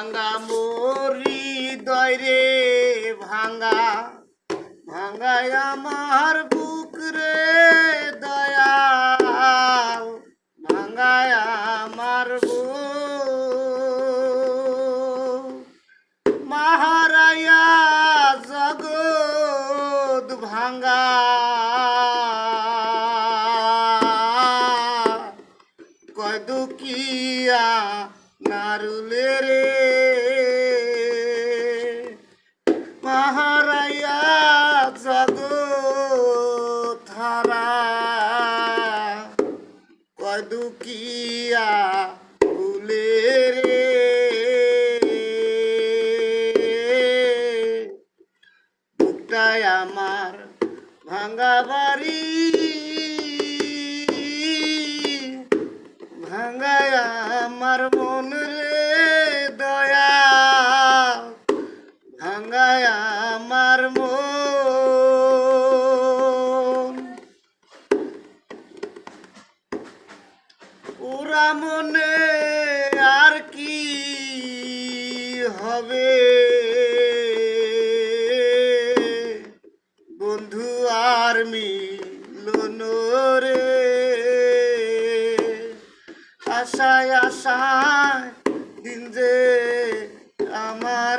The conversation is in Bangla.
ভাঙ্গা মরি হৃদয় রে ভাঙ্গা ভাঙ্গায় আমার বুক রে দয়াল ভাঙ্গায় আমার বুক মাহারায়া জগৎ ভাঙ্গা কয় দুকিয়া নারুলে রে মাহারায়া জগৎ হারা কয় দুকিয়া ভুলে রে বুকটায় আমার ভাঙ্গা বাড়ি ভাঙ্গায় আমার মন রে দয়া ভাঙ্গায় আমার মন ওরা মনে আর কি হবে বন্ধু আর মিলন রে আশায় আশায় দিন যে আমার